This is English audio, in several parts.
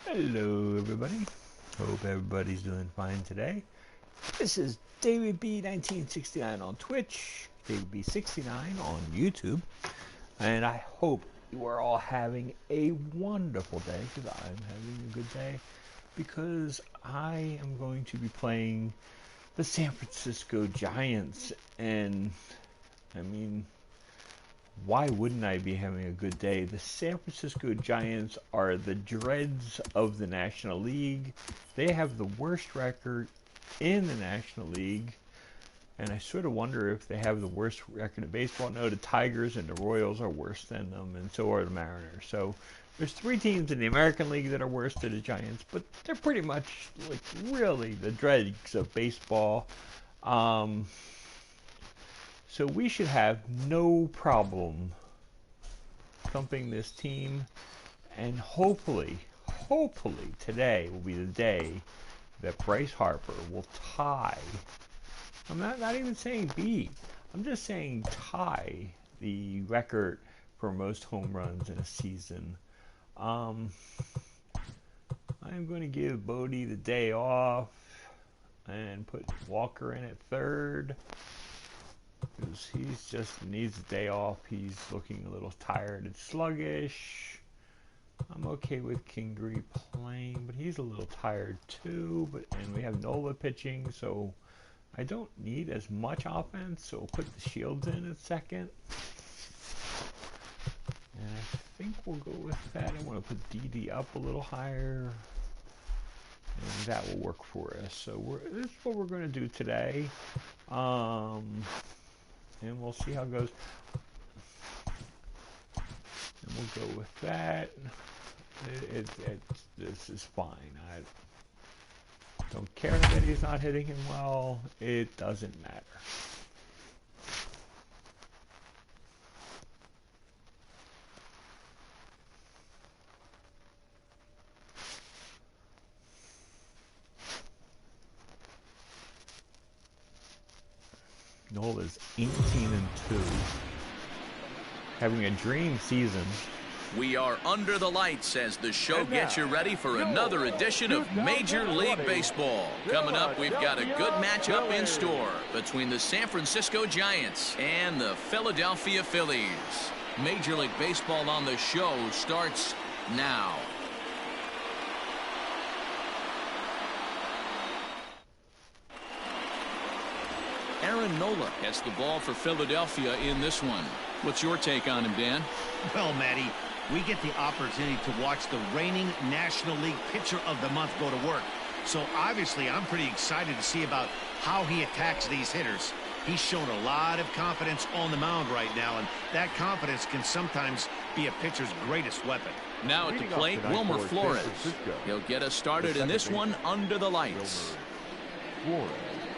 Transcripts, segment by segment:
Hello everybody, hope everybody's doing fine today. This is David B 1969 on Twitch, David B 69 on YouTube, and I hope you are all having a wonderful day, because I'm having a good day, because I am going to be playing the San Francisco Giants, and I mean, why wouldn't I be having a good day? The San Francisco Giants are the dregs of the National League. They have the worst record in the National League. And I sort of wonder if they have the worst record in baseball. No, the Tigers and the Royals are worse than them, and so are the Mariners. So there's three teams in the American League that are worse than the Giants, but they're pretty much like really the dregs of baseball. So we should have no problem thumping this team, and hopefully today will be the day that Bryce Harper will tie. I'm not even saying beat. I'm just saying tie the record for most home runs in a season. I'm going to give Bodie the day off and put Walker in at third, because he just needs a day off. He's looking a little tired and sluggish. I'm okay with Kingery playing, but he's a little tired too. And we have Nola pitching, so I don't need as much offense. So we'll put the Shields in at second. And I think we'll go with that. I want to put DD up a little higher, and that will work for us. So this is what we're going to do today. And we'll see how it goes. And we'll go with that. This is fine. I don't care that he's not hitting him well. It doesn't matter. Nola's 18-2, having a dream season. We are under the lights as the show gets you ready for another edition of Major League Baseball. Coming up, we've got a good matchup in store between the San Francisco Giants and the Philadelphia Phillies. Major League Baseball on the show starts now. Aaron Nola gets the ball for Philadelphia in this one. What's your take on him, Dan? Well, Matty, we get the opportunity to watch the reigning National League Pitcher of the Month go to work. So obviously I'm pretty excited to see about how he attacks these hitters. He's shown a lot of confidence on the mound right now, and that confidence can sometimes be a pitcher's greatest weapon. Now at the plate, Wilmer Flores. He'll get us started in this one under the lights.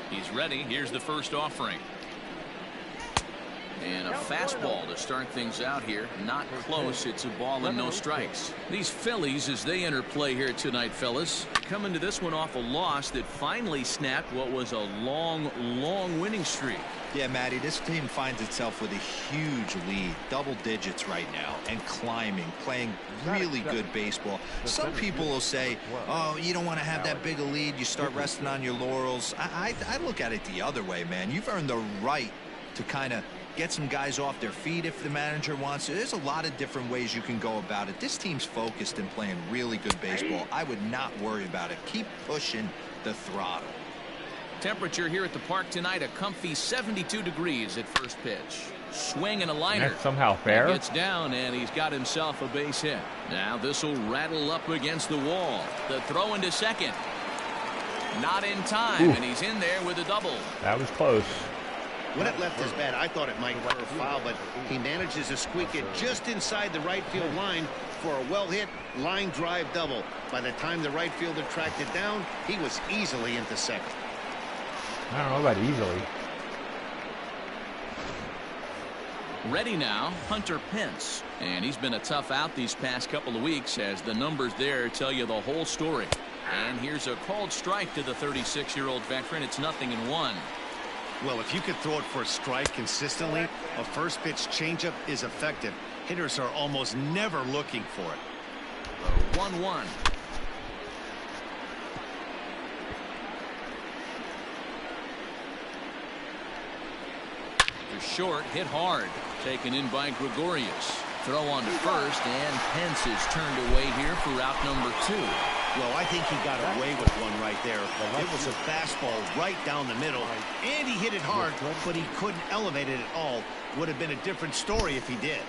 He's ready. Here's the first offering. And a fastball to start things out here. Not close. It's a ball and no strikes. These Phillies, as they enter play here tonight, fellas, coming to this one off a loss that finally snapped what was a long winning streak. Yeah, Matty, this team finds itself with a huge lead, double digits right now, and climbing, playing really good baseball. Some people will say, oh, you don't want to have that big a lead, you start resting on your laurels. I look at it the other way, man. You've earned the right to kind of get some guys off their feet if the manager wants to. There's a lot of different ways you can go about it. This team's focused and playing really good baseball. I would not worry about it. Keep pushing the throttle. Temperature here at the park tonight, a comfy 72 degrees at first pitch. Swing and a liner. That's somehow fair. He gets down, and he's got himself a base hit. Now this will rattle up against the wall. The throw into second. Not in time, and he's in there with a double. That was close. When it left his bat, I thought it might go foul, but he manages to squeak it just inside the right field line for a well-hit line drive double. By the time the right fielder tracked it down, he was easily into second. I don't know about easily. Ready now, Hunter Pence. And he's been a tough out these past couple of weeks, as the numbers there tell you the whole story. And here's a called strike to the 36-year-old veteran. It's 0-1. Well, if you could throw it for a strike consistently, a first pitch changeup is effective. Hitters are almost never looking for it. 1-1. To short, hit hard. Taken in by Gregorius. Throw on to first, and Pence is turned away here for route number 2. Well, I think he got away with one right there. It was a fastball right down the middle, and he hit it hard, but he couldn't elevate it at all. Would have been a different story if he did.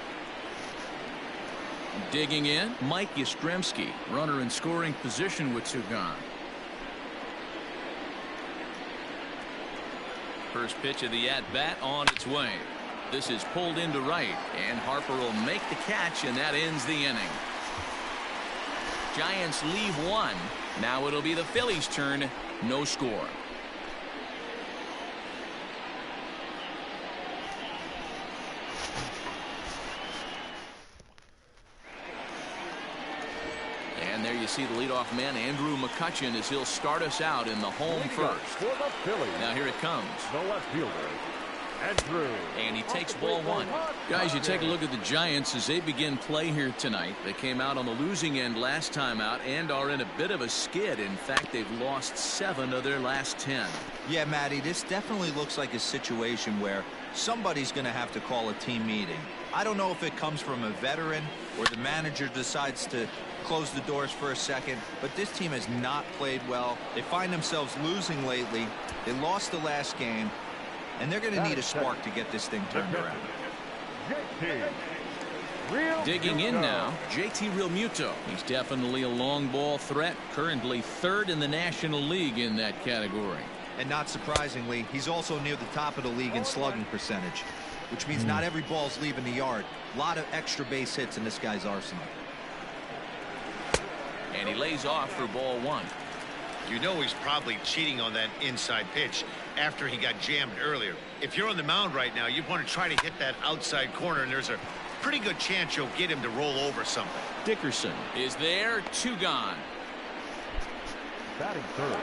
Digging in, Mike Yastrzemski, runner in scoring position with 2 gone. First pitch of the at-bat on its way. This is pulled into right, and Harper will make the catch, and that ends the inning. Giants leave 1. Now it'll be the Phillies' turn. No score. And there you see the leadoff man, Andrew McCutchen, as he'll start us out in the home first. Now here it comes. The left fielder, Andrew. And he takes ball 1. Guys, you take a look at the Giants as they begin play here tonight. They came out on the losing end last time out and are in a bit of a skid. In fact, they've lost 7 of their last 10. Yeah, Matty, this definitely looks like a situation where somebody's going to have to call a team meeting. I don't know if it comes from a veteran or the manager decides to close the doors for a second, but this team has not played well. They find themselves losing lately. They lost the last game, and they're going to need a spark to get this thing turned around. Digging in now, JT Realmuto. He's definitely a long ball threat, currently 3rd in the National League in that category. And not surprisingly, he's also near the top of the league in slugging percentage, which means not every ball's leaving the yard. A lot of extra base hits in this guy's arsenal. And he lays off for ball 1. You know he's probably cheating on that inside pitch after he got jammed earlier. If you're on the mound right now, you want to try to hit that outside corner, and there's a pretty good chance you'll get him to roll over something. Dickerson is there, 2 gone. Batting third.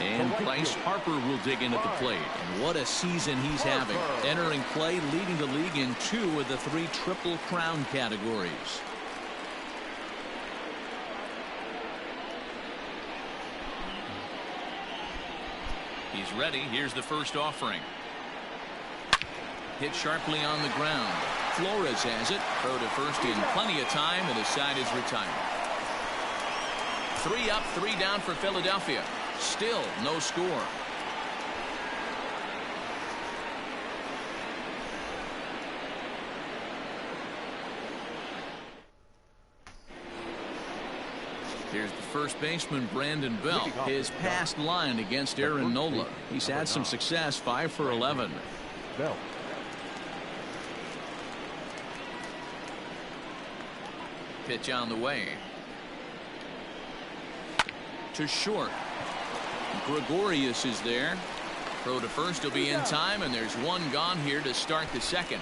And Bryce Harper will dig in at the plate. And what a season he's having. Entering play, leading the league in 2 of the 3 Triple Crown categories. He's ready. Here's the first offering. Hit sharply on the ground. Flores has it. Throw to first in plenty of time, and his side is retired. 3 up, 3 down for Philadelphia. Still no score. Here's the first baseman, Brandon Belt. His past line against Aaron Nola. He's had some success, 5 for 11. Belt. Pitch on the way. To short. Gregorius is there. Throw to first will be in time, and there's 1 gone here to start the second.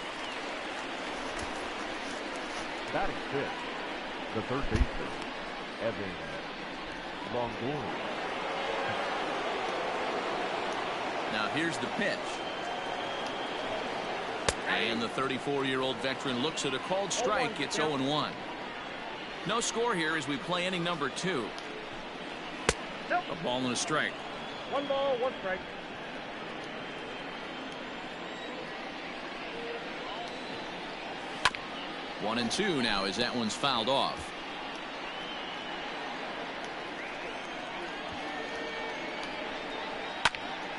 Batting fifth. The third baseman, Evan Longoria. Now here's the pitch. And the 34-year-old veteran looks at a called strike. It's 0-1. No score here as we play inning number 2. A ball and a strike. 1 ball, 1 strike. One and 2 now as that one's fouled off.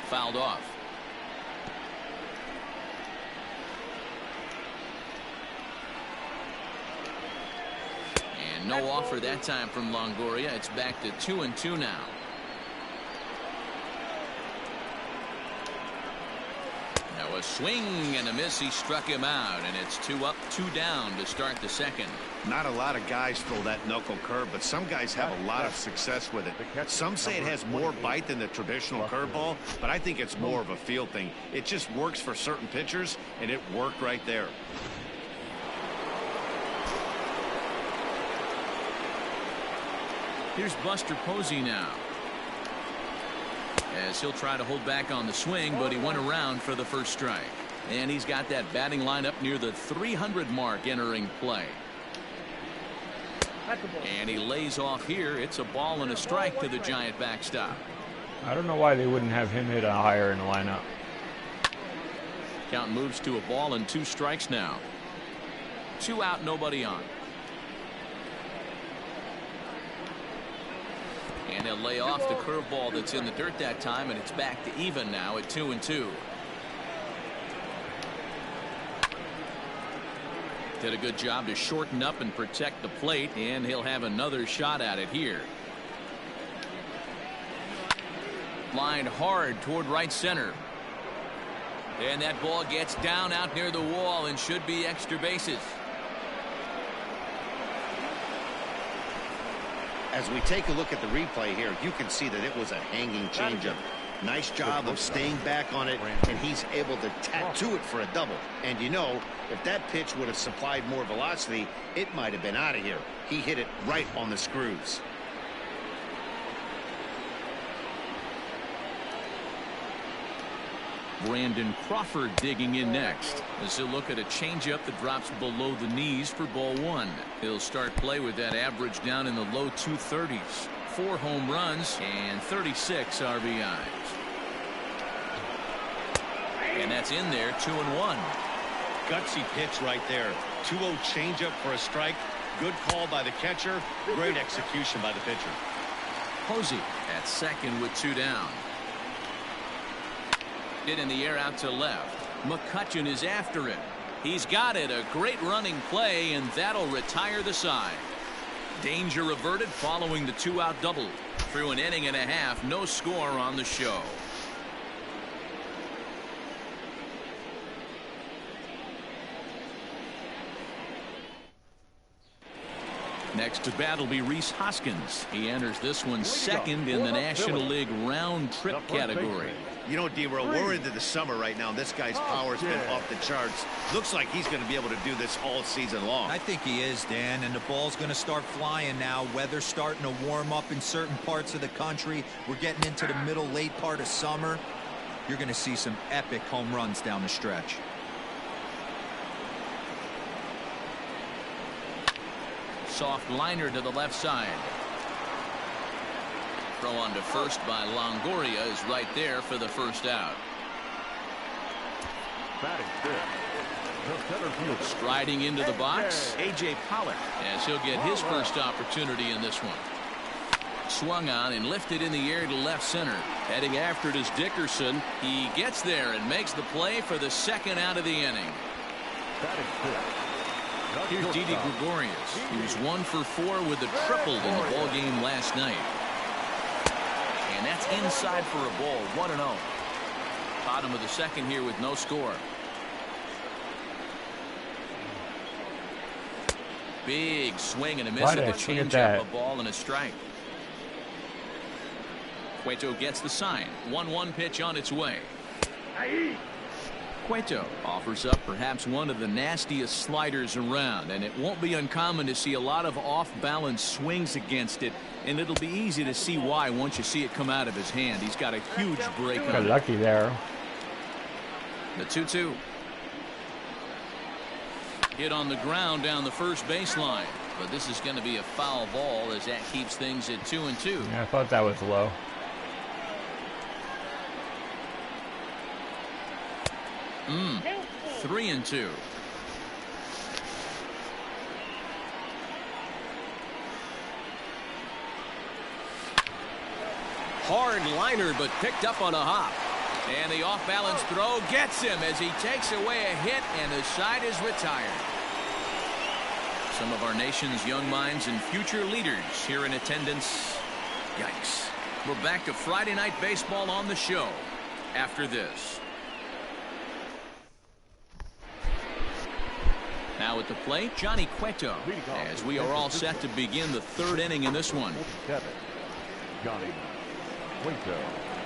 Fouled off. And no offer that time from Longoria. It's back to 2-2 now. Now a swing and a miss. He struck him out, and it's 2 up, 2 down to start the second. Not a lot of guys throw that knuckle curve, but some guys have a lot of success with it. Some say it has more bite than the traditional curveball, but I think it's more of a feel thing. It just works for certain pitchers, and it worked right there. Here's Buster Posey now, as he'll try to hold back on the swing, but he went around for the first strike. And he's got that batting lineup near the 300 mark entering play. And he lays off here. It's a ball and a strike to the Giant backstop. I don't know why they wouldn't have him hit higher in the lineup. Count moves to a ball and 2 strikes now. 2 out, nobody on. And he'll lay off the curveball that's in the dirt that time, and it's back to even now at 2-2. Did a good job to shorten up and protect the plate, and he'll have another shot at it here. Lined hard toward right center. And that ball gets down out near the wall and should be extra bases. As we take a look at the replay here, you can see that it was a hanging changeup. Nice job of staying back on it, and he's able to tattoo it for a double. And you know, if that pitch would have supplied more velocity, it might have been out of here. He hit it right on the screws. Brandon Crawford digging in next as he'll look at a changeup that drops below the knees for ball 1. He'll start play with that average down in the low 230s. 4 home runs and 36 RBIs. And that's in there, 2-1. Gutsy pitch right there. 2-0 changeup for a strike. Good call by the catcher. Great execution by the pitcher. Posey at second with 2 down. Hit in the air out to left. McCutchen is after it. He's got it. A great running play, and that'll retire the side. Danger averted following the 2-out double. Through an inning and a half, no score on the show. Next to bat will be Rhys Hoskins. He enters this one second in the National League round trip category. You know, D-Row, we're into the summer right now. This guy's power's been off the charts. Looks like he's going to be able to do this all season long. I think he is, Dan, and the ball's going to start flying now. Weather's starting to warm up in certain parts of the country. We're getting into the middle, late part of summer. You're going to see some epic home runs down the stretch. Soft liner to the left side. Throw on to first by Longoria is right there for the first out. Striding into the box, A.J. Pollock, as he'll get his first opportunity in this one. Swung on and lifted in the air to left center. Heading after it is Dickerson. He gets there and makes the play for the second out of the inning. Here's Didi Gregorius. He was 1 for 4 with a triple in the ball game last night. And that's inside for a ball. 1-0. Bottom of the second here with no score. Big swing and a miss at the changeup. A ball and a strike. Cueto gets the sign. 1-1 pitch on its way. Cueto offers up perhaps one of the nastiest sliders around, and it won't be uncommon to see a lot of off-balance swings against it, and it'll be easy to see why once you see it come out of his hand. He's got a huge break on it. Lucky there. The 2-2. Hit on the ground down the first baseline, but this is going to be a foul ball as that keeps things at 2-2. Yeah, I thought that was low. 3-2. Hard liner, but picked up on a hop. And the off-balance throw gets him as he takes away a hit, and the side is retired. Some of our nation's young minds and future leaders here in attendance. Yikes. We're back to Friday Night Baseball on the show after this. Now at the plate, Johnny Cueto, as we are all set to begin the third inning in this one. Johnny Cueto.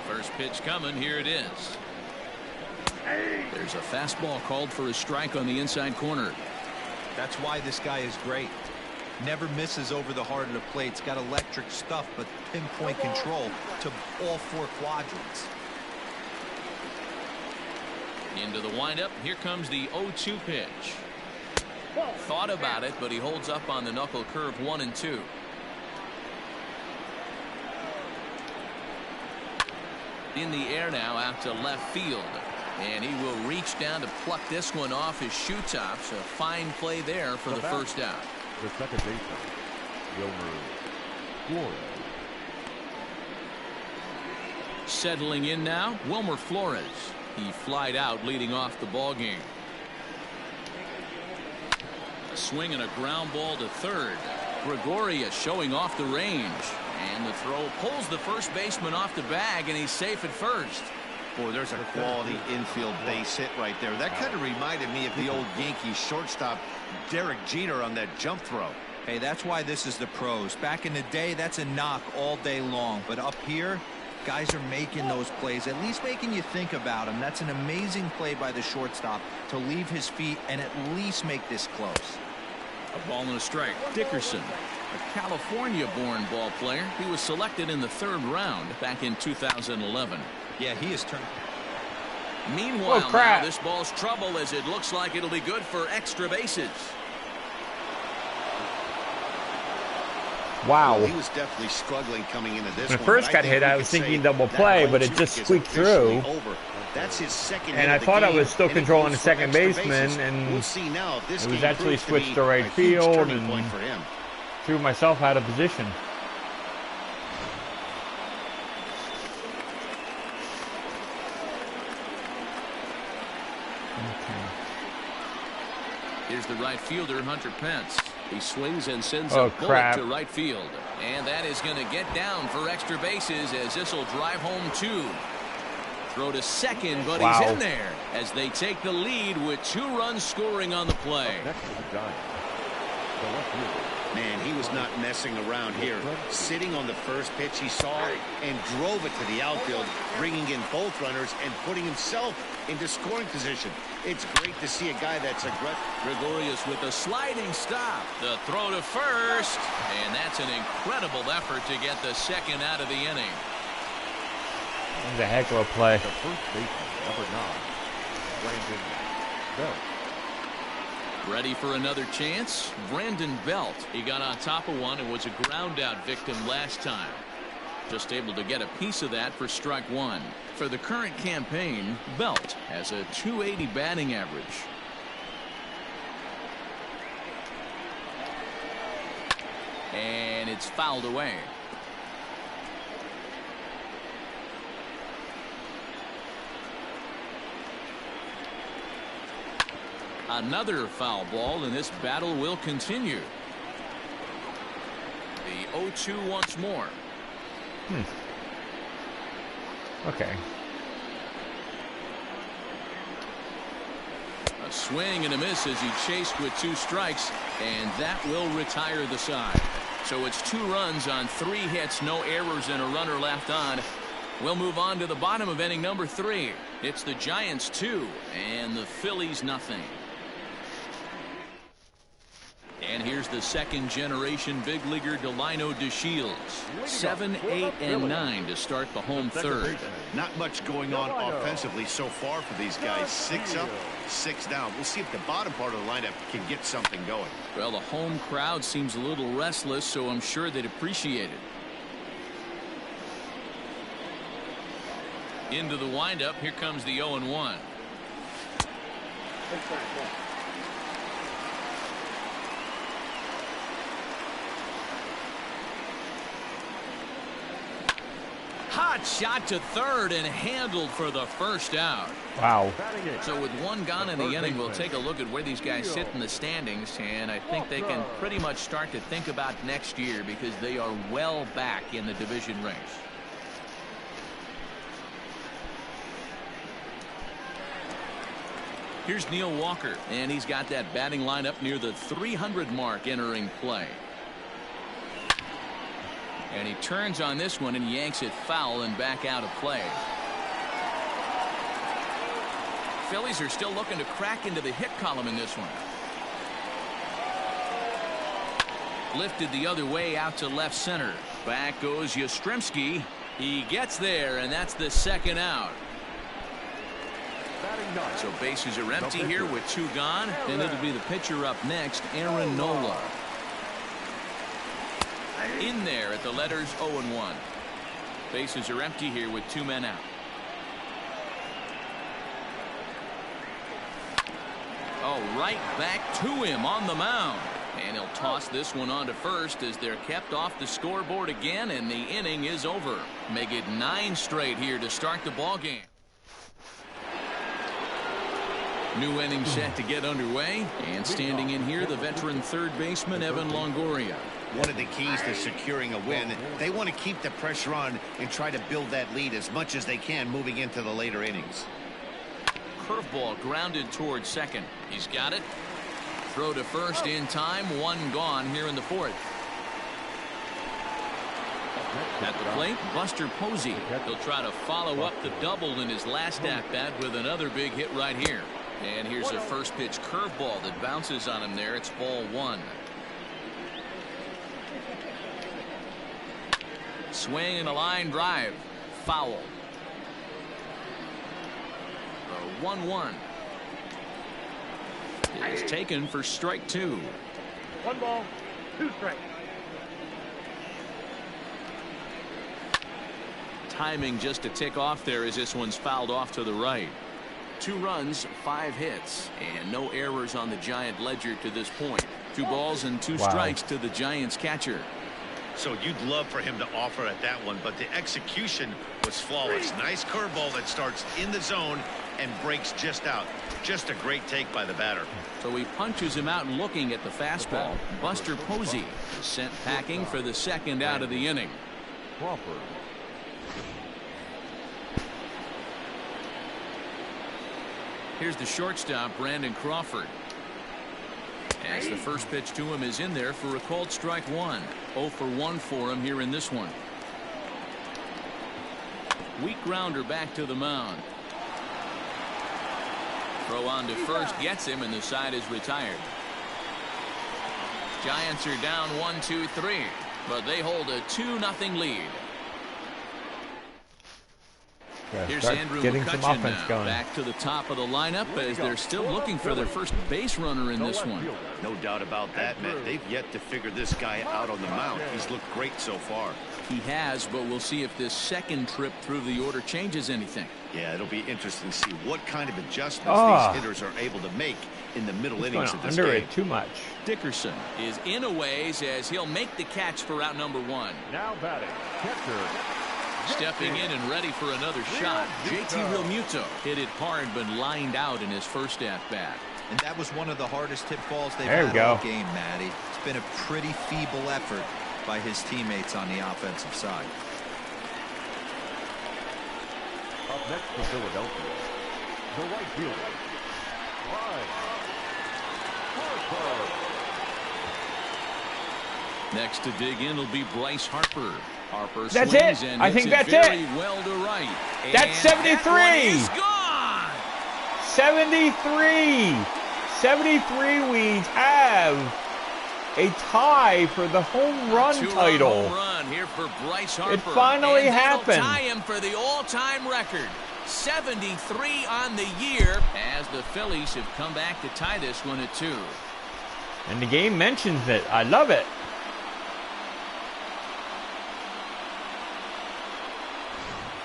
First pitch coming. Here it is. There's a fastball called for a strike on the inside corner. That's why this guy is great. Never misses over the heart of the plate. He's got electric stuff, but pinpoint control to all 4 quadrants. Into the windup. Here comes the 0-2 pitch. Thought about it, but he holds up on the knuckle curve 1-2. In the air now out to left field. And he will reach down to pluck this one off his shoe tops. A fine play there for the first out. The second baseman, Wilmer Flores. Settling in now, Wilmer Flores. He flied out leading off the ball game. A swing and a ground ball to third. Gregoria showing off the range. And the throw pulls the first baseman off the bag, and he's safe at first. Boy, there's a quality infield base hit right there. That kind of reminded me of the old Yankees shortstop Derek Jeter on that jump throw. Hey, that's why this is the pros. Back in the day, that's a knock all day long. But up here, guys are making those plays, at least making you think about them. That's an amazing play by the shortstop to leave his feet and at least make this close. A ball and a strike. Dickerson, a California-born ball player. He was selected in the 3rd round back in 2011. Yeah, he is turned. Meanwhile, now this ball's trouble as it looks like it'll be good for extra bases. Wow. Well, he was definitely struggling coming into this when it one, first got hit, I was thinking double play, but it just squeaked through. That's his second and I thought I was still controlling the second baseman, and we'll see now if this it was actually switched to right field and threw myself out of position. Here's the right fielder, Hunter Pence. He swings and sends a bullet to right field. And that is going to get down for extra bases as this will drive home 2. Throw to second, but he's in there as they take the lead with 2 runs scoring on the play. Man, he was not messing around here. Sitting on the first pitch he saw and drove it to the outfield, bringing in both runners and putting himself into scoring position. It's great to see a guy that's aggressive. Gregorius with a sliding stop. The throw to first, and that's an incredible effort to get the second out of the inning. That's a heck of a play. The first baseman, number 9, Brandon Belt. Ready for another chance? Brandon Belt. He got on top of one and was a ground out victim last time. Just able to get a piece of that for strike 1. For the current campaign, Belt has a .280 batting average. And it's fouled away. Another foul ball, and this battle will continue. The 0-2 once more. Okay. A swing and a miss as he chased with 2 strikes, and that will retire the side. So it's 2 runs on 3 hits, no errors, and a runner left on. We'll move on to the bottom of inning number 3. It's the Giants 2 and the Phillies nothing. And here's the second generation big leaguer Delino DeShields. 7, 8, and 9 to start the home 3rd. Not much going on offensively so far for these guys. 6 up, 6 down. We'll see if the bottom part of the lineup can get something going. Well, the home crowd seems a little restless, so I'm sure they'd appreciate it. Into the windup. Here comes the 0-1. Hot shot to third and handled for the first out. Wow. So with 1 gone in the inning, we'll take a look at where these guys sit in the standings, and I think they can pretty much start to think about next year because they are well back in the division race. Here's Neil Walker, and he's got that batting lineup near the 300 mark entering play. And he turns on this one and yanks it foul and back out of play. Phillies are still looking to crack into the hit column in this one. Lifted the other way out to left center. Back goes Yastrzemski. He gets there, and that's the second out. So bases are empty here with 2 gone, and it'll be the pitcher up next, Aaron Nola. In there at the letters 0-1. Bases are empty here with 2 men out. Oh, right back to him on the mound. And he'll toss this one on to first as they're kept off the scoreboard again, and the inning is over. Make it 9 straight here to start the ball game. New inning set to get underway, and standing in here, the veteran third baseman Evan Longoria. One of the keys to securing a win, they want to keep the pressure on and try to build that lead as much as they can moving into the later innings. Curveball grounded towards second. He's got it. Throw to first in time. 1 gone here in the 4th. At the plate, Buster Posey. He'll try to follow up the double in his last at-bat with another big hit right here. And here's a first pitch curveball that bounces on him there. It's ball 1. Swing and a line drive. Foul. 1-1. It's taken for strike 2. 1 ball, 2 strikes. Timing just a tick off there as this one's fouled off to the right. 2 runs, 5 hits, and no errors on the Giant ledger to this point. 2 balls and 2 strikes to the Giants catcher. So you'd love for him to offer at that one, but the execution was flawless. Nice curveball that starts in the zone and breaks just out. Just a great take by the batter. So he punches him out looking at the fastball. Buster Posey is sent packing for the 2nd out of the inning. Crawford. Here's the shortstop, Brandon Crawford. As the first pitch to him is in there for a called strike 1. 0 for 1 for him here in this one. Weak grounder back to the mound. Throw on to first gets him, and the side is retired. Giants are down 1-2-3, but they hold a 2-0 lead. Here's Andrew McCutchen now, back to the top of the lineup as they're still looking for their first base runner in this one. No doubt about that, Matt. They've yet to figure this guy out on the mound. He's looked great so far. He has, but we'll see if this second trip through the order changes anything. Yeah, it'll be interesting to see what kind of adjustments these hitters are able to make in the middle innings of this game. Under it too much. Dickerson is in a ways as he'll make the catch for out number 1. Now batting, catcher. Stepping in and ready for another shot. JT Realmuto hit it hard but lined out in his first at-bat. And that was one of the hardest hit balls they've had all game, Matty. It's been a pretty feeble effort by his teammates on the offensive side. Up next for Philadelphia, the right fielder, Bryce Harper. Next to dig in will be Bryce Harper. Harper that's swings it. And I think that's very it. Well to right. That's 73. That one is gone. 73. 73. We have a tie for the home run title. Home run here for Bryce Harper. It finally and happened. Tie him for the all-time record. 73 on the year as the Phillies have come back to tie this one at 2. And the game mentions it. I love it.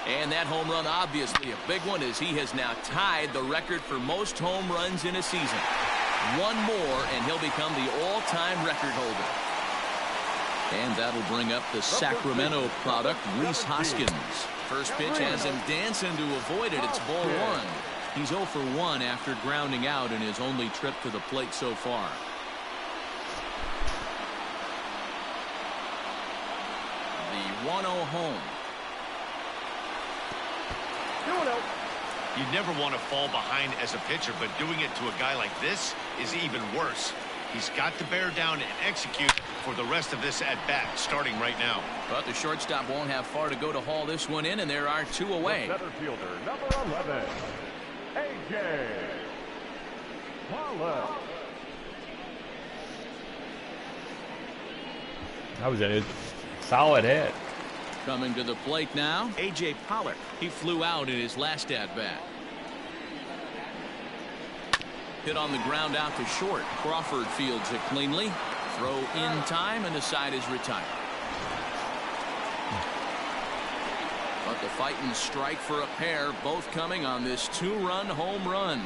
And that home run, obviously a big one, as he has now tied the record for most home runs in a season. 1 more, and he'll become the all-time record holder. And that'll bring up the Sacramento product, Rhys Hoskins. First pitch has him dancing to avoid it. It's ball 1. He's 0 for 1 after grounding out in his only trip to the plate so far. The 1-0 home. You never want to fall behind as a pitcher, but doing it to a guy like this is even worse. He's got to bear down and execute for the rest of this at-bat, starting right now. But the shortstop won't have far to go to haul this one in, and there are 2 away. The center fielder, number 11, A.J. Pollock. That was a solid hit. Coming to the plate now, A.J. Pollock. He flew out in his last at-bat. Hit on the ground out to short. Crawford fields it cleanly. Throw in time, and the side is retired. But the fighting strike for a pair, both coming on this 2-run home run.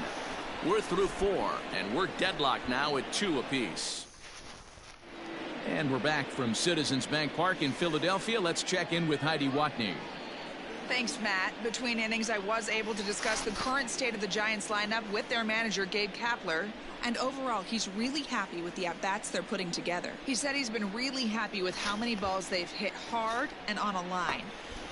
We're through 4, and we're deadlocked now at 2 apiece. And we're back from Citizens Bank Park in Philadelphia. Let's check in with Heidi Watney. Thanks, Matt. Between innings, I was able to discuss the current state of the Giants lineup with their manager, Gabe Kapler. And overall, he's really happy with the at-bats they're putting together. He said he's been really happy with how many balls they've hit hard and on a line.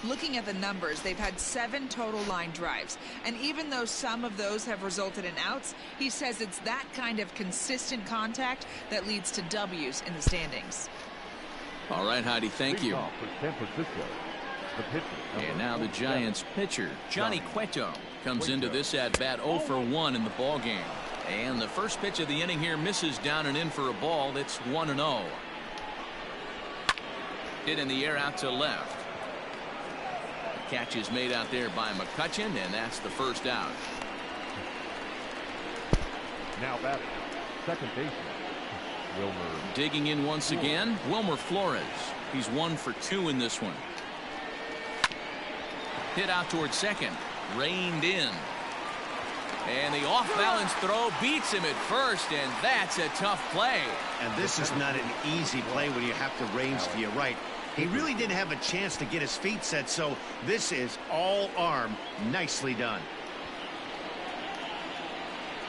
Looking at the numbers, they've had 7 total line drives. And even though some of those have resulted in outs, he says it's that kind of consistent contact that leads to W's in the standings. All right, Heidi, thank you. San Francisco, the pitcher. And now the Giants pitcher, Johnny Cueto, comes into this at-bat 0 for 1 in the ballgame. And the first pitch of the inning here misses down and in for a ball. It's 1-0. Hit in the air out to left. The catch is made out there by McCutchen, and that's the first out. Now batting, second baseman, Wilmer. Digging in once again, Wilmer Flores. He's 1 for 2 in this one. Hit out towards second. Reined in. And the off-balance throw beats him at first, and that's a tough play. And this is not an easy play when you have to range to your right. He really didn't have a chance to get his feet set, so this is all arm. Nicely done.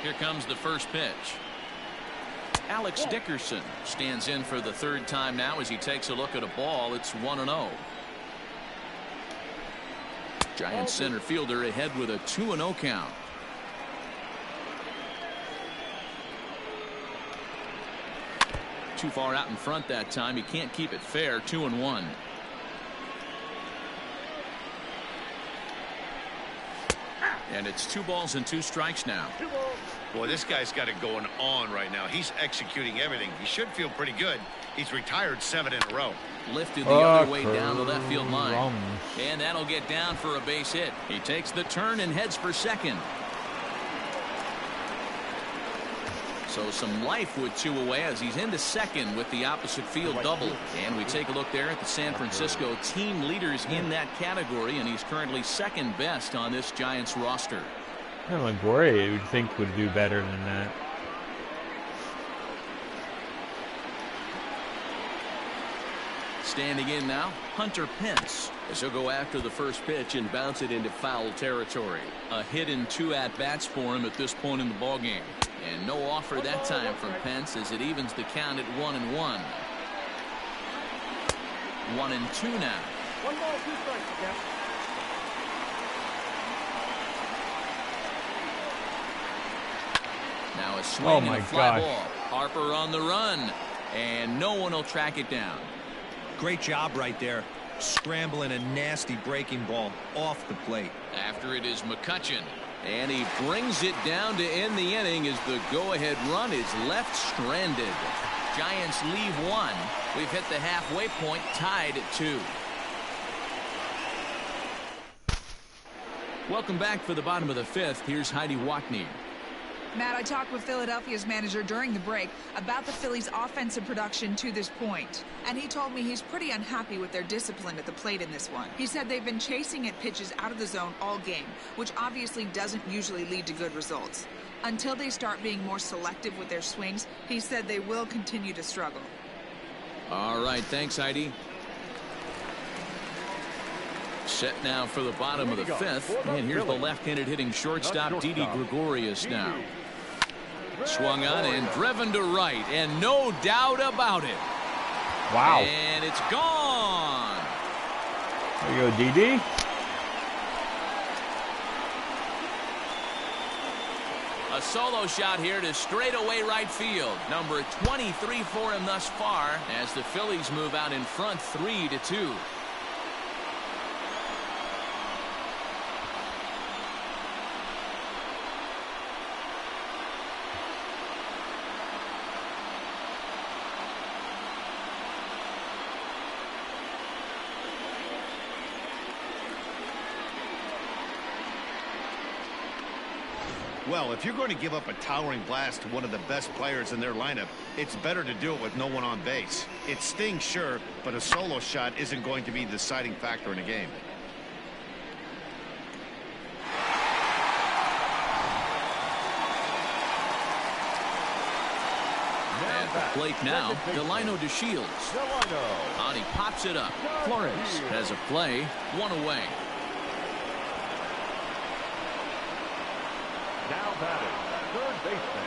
Here comes the first pitch. Alex Dickerson stands in for the 3rd time now as he takes a look at a ball. It's 1-0. Giants center fielder ahead with a 2-0 count. Too far out in front that time. He can't keep it fair. 2-1. And it's 2 balls and 2 strikes now. Boy, this guy's got it going on right now. He's executing everything. He should feel pretty good. He's retired 7 in a row. Lifted the other way down the left field line. And that'll get down for a base hit. He takes the turn and heads for second. So some life with 2 away as he's into second with the opposite field double. And we take a look there at the San Francisco team leaders in that category, and he's currently 2nd best on this Giants roster. Longoria, you would think, would do better than that. Standing in now, Hunter Pence, as he'll go after the first pitch and bounce it into foul territory. A hit in 2 at-bats for him at this point in the ballgame. And no offer that time from Pence as it evens the count at 1-1. 1-2 now. 1 ball, 2 strikes, Cap. Now a swing and a fly ball. Harper on the run, and no one will track it down. Great job right there. Scrambling a nasty breaking ball off the plate. After it is McCutchen. And he brings it down to end the inning as the go-ahead run is left stranded. Giants leave 1. We've hit the halfway point, tied at 2. Welcome back for the bottom of the 5th. Here's Heidi Watney. Matt, I talked with Philadelphia's manager during the break about the Phillies' offensive production to this point. And he told me he's pretty unhappy with their discipline at the plate in this one. He said they've been chasing at pitches out of the zone all game, which obviously doesn't usually lead to good results. Until they start being more selective with their swings, he said they will continue to struggle. All right, thanks, Heidi. Set now for the bottom of the 5th. And here's the left-handed hitting shortstop, Didi Gregorius now. Swung on and driven to right, and no doubt about it. Wow. And it's gone. There you go, Didi. A solo shot here to straightaway right field. Number 23 for him thus far as the Phillies move out in front 3-2. Well, if you're going to give up a towering blast to one of the best players in their lineup, it's better to do it with no one on base. It stings, sure, but a solo shot isn't going to be the deciding factor in a game. At the plate now, Delino DeShields. On, he pops it up. Flores has a play, 1 away. Now batting, third baseman,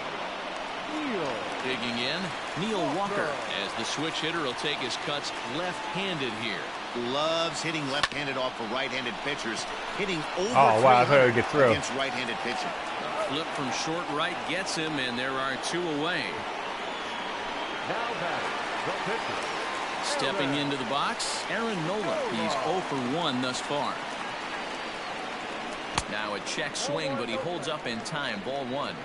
Neil. Digging in, Neil Walker, as the switch hitter will take his cuts left-handed here. Loves hitting left-handed off of right-handed pitchers. Hitting over Oh, wow, I thought I would get through. against right-handed pitching. Flip from short right gets him, and there are 2 away. Now batting, the pitcher. Stepping into the box, Aaron Nola. He's 0 for 1 thus far. Now a check swing, but he holds up in time. Ball 1.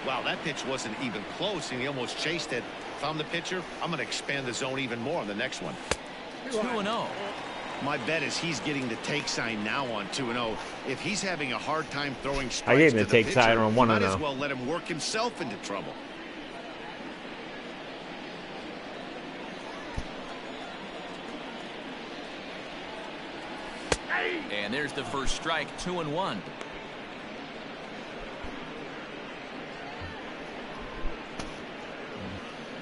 Wow, that pitch wasn't even close, and he almost chased it. If I'm the pitcher, I'm going to expand the zone even more on the next one. 2-0. My bet is he's getting the take sign now on 2-0. If he's having a hard time throwing strikes, I gave him to the take pitcher, sign on 1-0. might as well let him work himself into trouble. And there's the first strike, 2-1.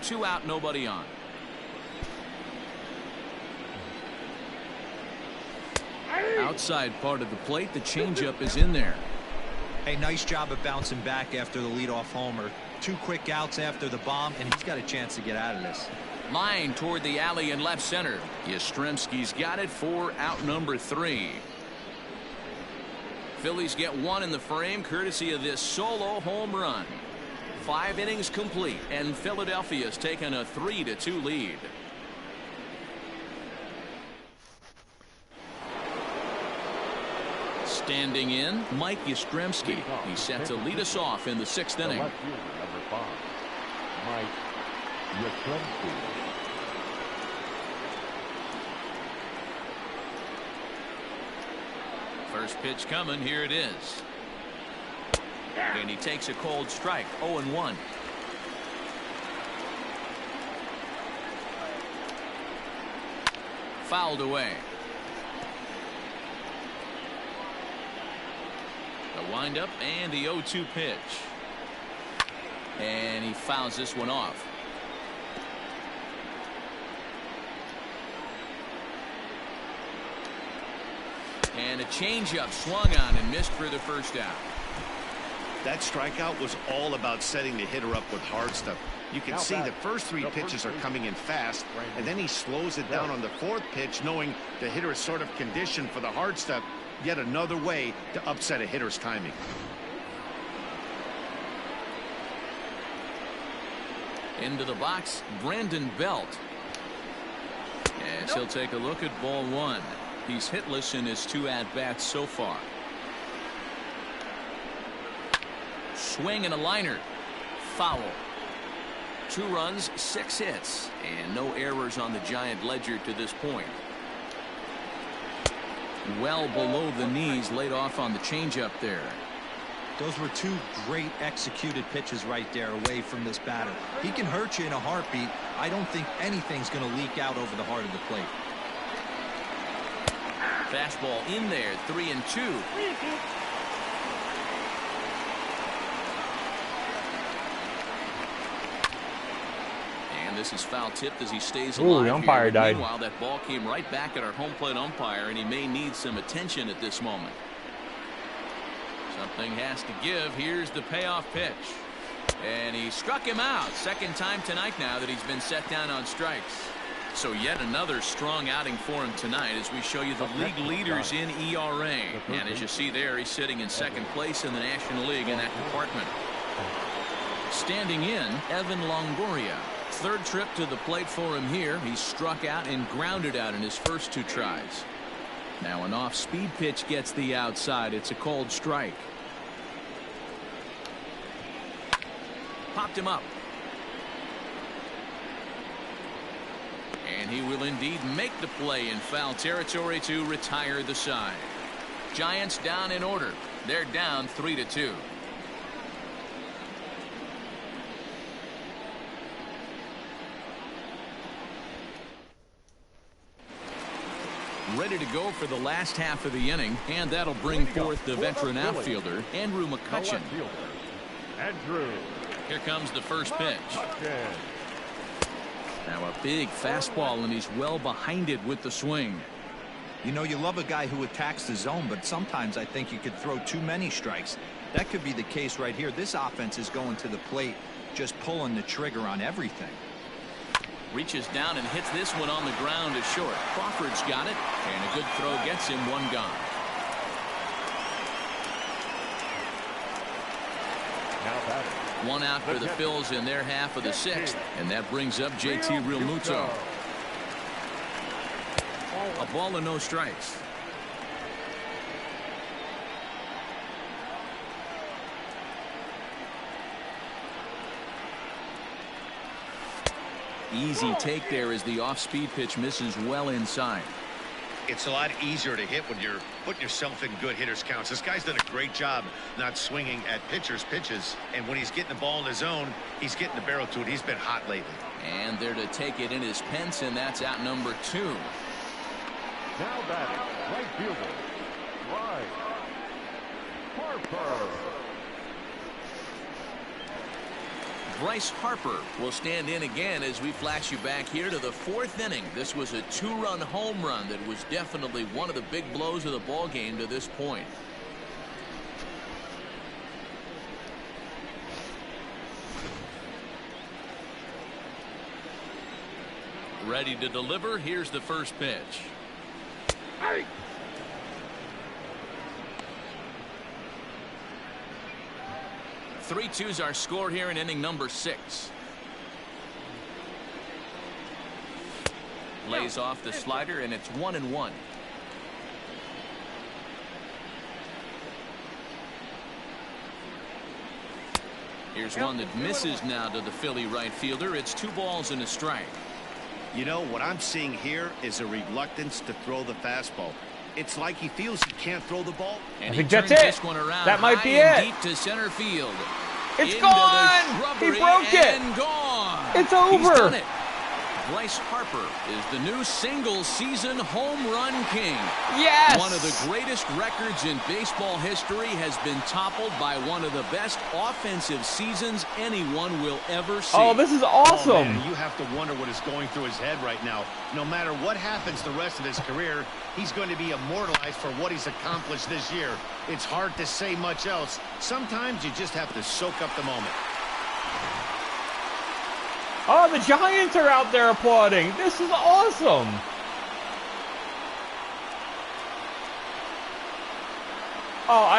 Two out, nobody on. Outside part of the plate, the changeup is in there. Hey, nice job of bouncing back after the leadoff homer. 2 quick outs after the bomb, and he's got a chance to get out of this. Line toward the alley in left center. Yastrzemski's got it for out number 3. Phillies get 1 in the frame courtesy of this solo home run. 5 innings complete, and Philadelphia's taken a 3-2 lead. Standing in, Mike Yastrzemski. He's set to lead us off in the 6th inning. Left fielder, number 5, Mike Yastrzemski. First pitch coming, here it is. And he takes a cold strike, 0-1. Fouled away. The windup and the 0-2 pitch. And he fouls this one off. And a changeup swung on and missed for the first out. That strikeout was all about setting the hitter up with hard stuff. You can see the first 3 pitches are coming in fast, and then he slows it down on the 4th pitch, knowing the hitter is sort of conditioned for the hard stuff. Yet another way to upset a hitter's timing. Into the box, Brandon Belt. As he'll take a look at ball 1. He's hitless in his 2 at-bats so far. Swing and a liner. Foul. 2 runs, 6 hits, and no errors on the Giant ledger to this point. Well below the knees, laid off on the changeup there. Those were 2 great executed pitches right there away from this batter. He can hurt you in a heartbeat. I don't think anything's going to leak out over the heart of the plate. Fastball in there, 3-2. And this is foul tipped as he stays alive. Ooh, the umpire here. died. Meanwhile, that ball came right back at our home plate umpire, and he may need some attention at this moment. Something has to give. Here's the payoff pitch. And he struck him out. 2nd time tonight now that he's been set down on strikes. So yet another strong outing for him tonight as we show you the league leaders in ERA. And as you see there, he's sitting in 2nd place in the National League in that department. Standing in, Evan Longoria. 3rd trip to the plate for him here. He struck out and grounded out in his first 2 tries. Now an off-speed pitch gets the outside. It's a cold strike. Popped him up. And he will indeed make the play in foul territory to retire the side. Giants down in order. They're down 3-2. Ready to go for the last half of the inning, and that'll bring forth the veteran outfielder, Andrew McCutchen. Andrew Here comes the first pitch. Now a big fastball, and he's well behind it with the swing. You know, you love a guy who attacks the zone, but sometimes I think you could throw too many strikes. That could be the case right here. This offense is going to the plate, just pulling the trigger on everything. Reaches down and hits this one on the ground to short. Crawford's got it, and a good throw gets him one gone. One out for the Phils in their half of the sixth, and that brings up JT Realmuto. A ball and no strikes. Easy take there as the off-speed pitch misses well inside. It's a lot easier to hit when you're putting yourself in good hitters counts. This guy's done a great job not swinging at pitchers' pitches, and when he's getting the ball in his zone, he's getting the barrel to it. He's been hot lately. And there to take it in is Pence, and that's out number 2. Now batting, right fielder, Bryce Harper. Bryce Harper will stand in again as we flash you back here to the 4th inning. This was a 2-run home run that was definitely one of the big blows of the ball game to this point. Ready to deliver. Here's the first pitch. 3-2's our score here in inning number 6. Lays off the slider, and it's 1-1. Here's one that misses now to the Philly right fielder. It's 2 balls and a strike. You know, what I'm seeing here is a reluctance to throw the fastball. It's like he feels he can't throw the ball. And I think that's it. This one around that might be it. it. Deep to center field. It's gone. He broke it. And gone. It's over. He's done it. Bryce Harper is the new single-season home run king. Yes. One of the greatest records in baseball history has been toppled by one of the best offensive seasons anyone will ever see. Oh, this is awesome. Oh, man, you have to wonder what is going through his head right now. No matter what happens the rest of his career, he's going to be immortalized for what he's accomplished this year. It's hard to say much else. Sometimes you just have to soak up the moment. Oh, the Giants are out there applauding. This is awesome. Oh,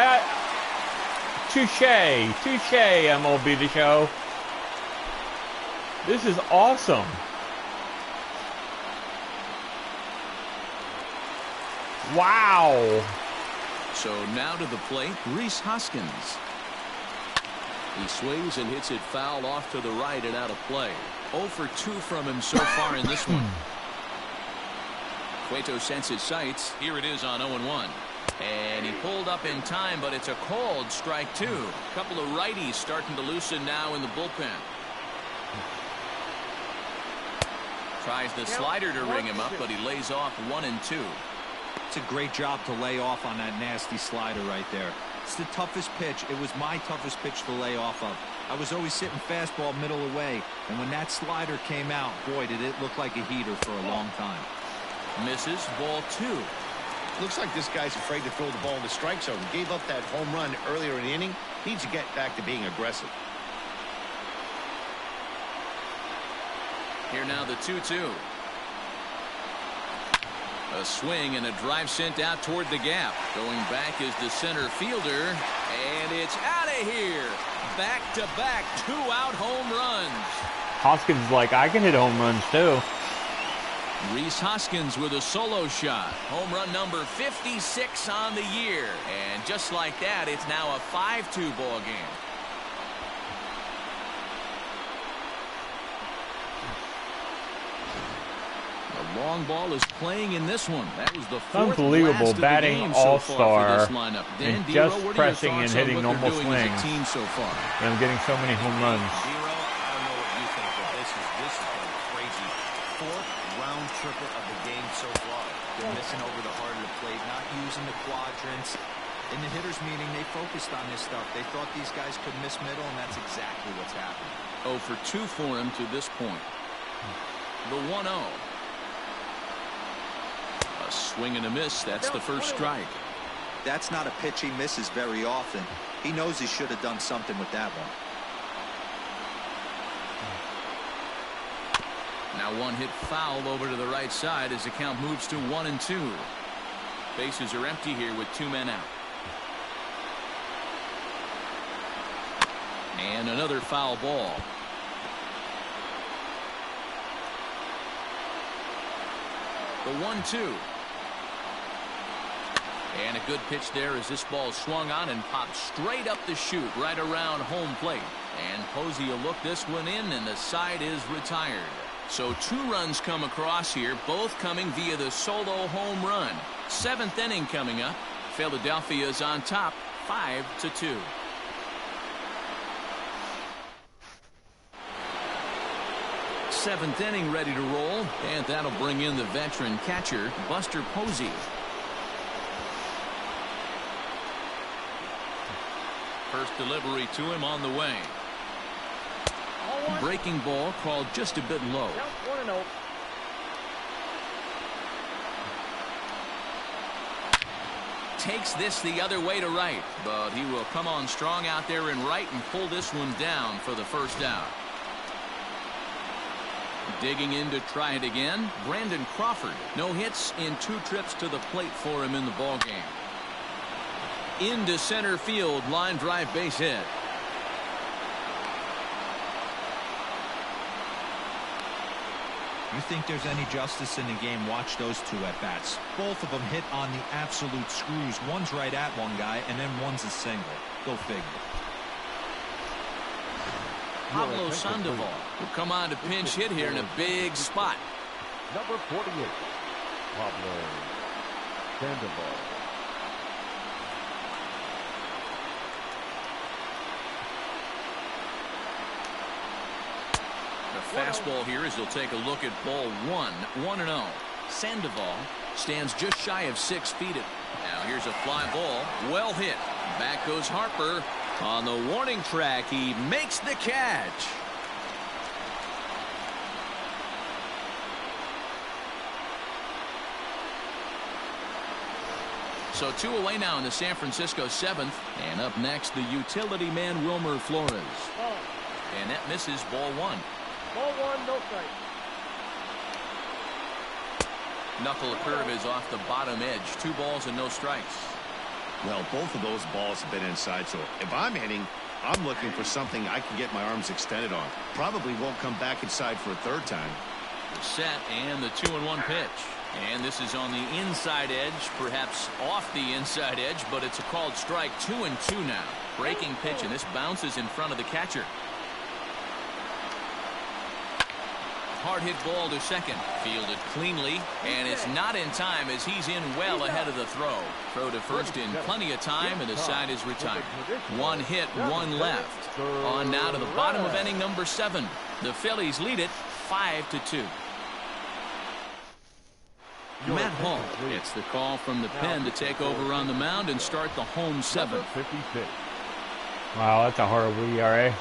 touche, MLB The Show. This is awesome. Wow. So now to the plate, Rhys Hoskins. He swings and hits it foul off to the right and out of play. 0 for 2 from him so far in this one. Cueto sends his sights. Here it is on 0-1. And he pulled up in time, but it's a called strike 2. A couple of righties starting to loosen now in the bullpen. Tries the slider to ring him up, but he lays off 1 and 2. It's a great job to lay off on that nasty slider right there. It's the toughest pitch. It was my toughest pitch to lay off of. I was always sitting fastball middle away, and when that slider came out, boy, did it look like a heater for a long time. Misses, ball 2. Looks like this guy's afraid to throw the ball in the strike zone. Gave up that home run earlier in the inning. Needs to get back to being aggressive. Here now the 2-2. A swing and a drive sent out toward the gap. Going back is the center fielder, and it's out of here. Back-to-back 2-out home runs. Hoskins is like, I can hit home runs too. Rhys Hoskins with a solo shot. Home run number 56 on the year. And just like that, it's now a 5-2 ball game. The long ball is playing in this one. That was the fourth unbelievable blast batting of the game all-star so far for this lineup. Dan and Dero, just what are your pressing and thoughts on hitting what normal they're doing as a swings. team so far? And I'm getting so many home runs. Zero, I don't know what you think, but this has been crazy. 4th round triplet of the game so far. They're missing over the heart of the plate, not using the quadrants. In the hitters meeting, they focused on this stuff. They thought these guys could miss middle, and that's exactly what's happened. 0 for 2 for him to this point. The 1-0. A swing and a miss. That's the first strike. That's not a pitch he misses very often. He knows he should have done something with that one. Now one hit foul over to the right side as the count moves to 1-2. Bases are empty here with 2 men out. And another foul ball. The 1-2. And a good pitch there as this ball swung on and popped straight up the chute right around home plate. And Posey will look this one in, and the side is retired. So 2 runs come across here, both coming via the solo home run. 7th inning coming up. Philadelphia's on top, 5-2. Seventh inning ready to roll, and that'll bring in the veteran catcher, Buster Posey. First delivery to him on the way. Breaking ball called just a bit low. Takes this the other way to right, but he will come on strong out there in right and pull this one down for the first out. Digging in to try it again, Brandon Crawford. No hits in 2 trips to the plate for him in the ballgame. Into center field, line drive base hit. You think there's any justice in the game? Watch those 2 at-bats. Both of them hit on the absolute screws. One's right at one guy, and then one's a single. Go figure. Pablo Sandoval will come on to pinch hit here in a big spot. Number 48, Pablo Sandoval. The fastball here as he'll take a look at ball 1, 1-0. Sandoval stands just shy of 6 feet. Now here's a fly ball, well hit. Back goes Harper. On the warning track, he makes the catch. So 2 away now in the San Francisco 7th. And up next, the utility man, Wilmer Flores. And that misses ball 1. Ball 1, no strike. Knuckle curve is off the bottom edge. 2 balls and no strikes. Well, both of those balls have been inside, so if I'm hitting, I'm looking for something I can get my arms extended on. Probably won't come back inside for a 3rd time. The set and the 2-1 pitch. And this is on the inside edge, perhaps off the inside edge, but it's a called strike. 2-2 now. Breaking pitch, and this bounces in front of the catcher. Hard hit ball to second. Fielded cleanly, and it's not in time as he's in well ahead of the throw. Throw to first in plenty of time, and the side is retired. 1 hit, 1 left. On now to the bottom of inning number 7. The Phillies lead it 5-2. Matt Hall gets the call from the pen to take over on the mound and start the home 7th. Wow, that's a horrible ERA.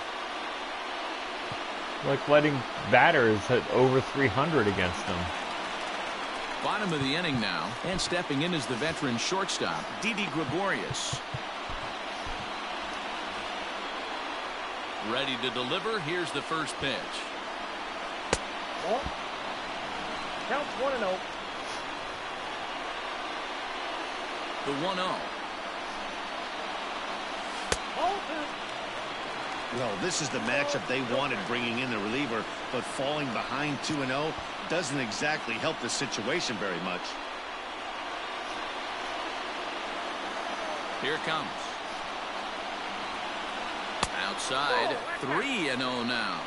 Like letting batters hit over 300 against them. Bottom of the inning now, and stepping in is the veteran shortstop, Didi Gregorius. Ready to deliver. Here's the first pitch. Ball. Counts 1-0. The 1-0. Well, this is the matchup they wanted, bringing in the reliever, but falling behind 2-0 doesn't exactly help the situation very much. Here it comes. Outside, 3-0 now.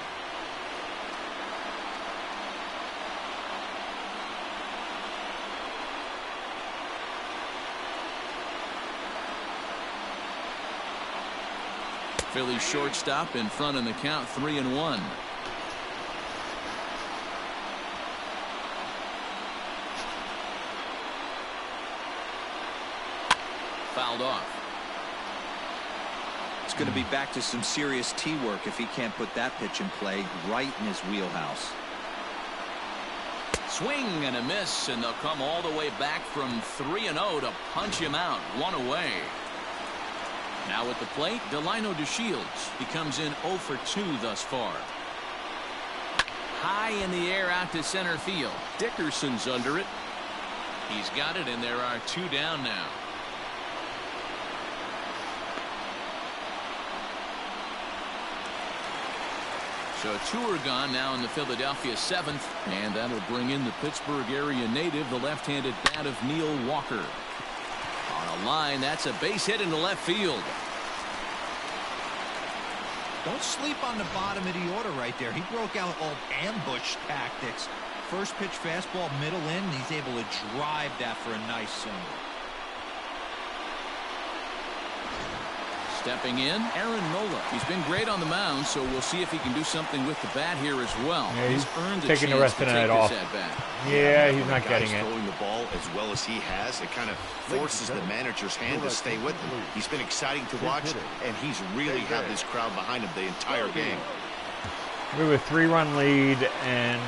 Phillies shortstop in front in the count, 3-1. Fouled off. going to be back to some serious tee work if he can't put that pitch in play right in his wheelhouse. Swing and a miss, and they'll come all the way back from 3-0 to punch him out. One away. Now at the plate, Delino DeShields. He comes in 0 for 2 thus far. High in the air out to center field. Dickerson's under it. He's got it, and there are 2 down now. So 2 are gone now in the Philadelphia 7th, and that'll bring in the Pittsburgh area native, the left-handed bat of Neil Walker. On a line, that's a base hit into left field. Don't sleep on the bottom of the order right there. He broke out all ambush tactics. First pitch fastball, middle in, and he's able to drive that for a nice single. Stepping in, Aaron Nola. He's been great on the mound, so we'll see if he can do something with the bat here as well. Yeah, he's earned taking the rest of the night off. Yeah, he's not getting it. Throwing the ball as well as he has, it kind of forces the manager's hand to stay with him. He's been exciting to watch, and he's really had this crowd behind him the entire game. We have a 3-run lead, and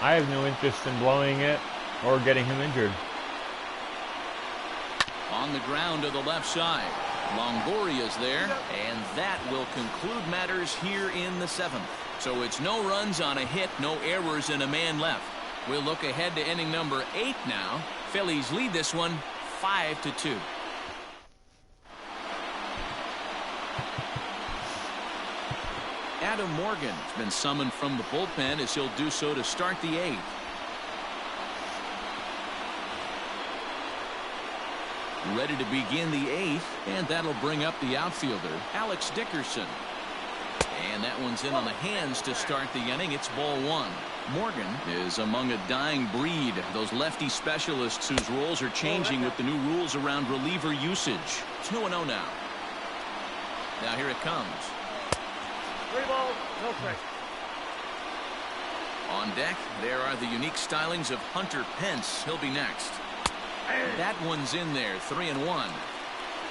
I have no interest in blowing it or getting him injured. On the ground to the left side. Longoria's there, and that will conclude matters here in the 7th. So it's no runs on a hit, no errors, and a man left. We'll look ahead to inning number 8 now. Phillies lead this one 5-2. Adam Morgan's been summoned from the bullpen as he'll do so to start the 8th. Ready to begin the 8th, and that'll bring up the outfielder, Alex Dickerson. And that one's in on the hands to start the inning. It's ball 1. Morgan is among a dying breed, those lefty specialists whose roles are changing with the new rules around reliever usage. 2-0 now. Now here it comes. 3 balls, no strikes. On deck, there are the unique stylings of Hunter Pence. He'll be next. That one's in there, 3-1.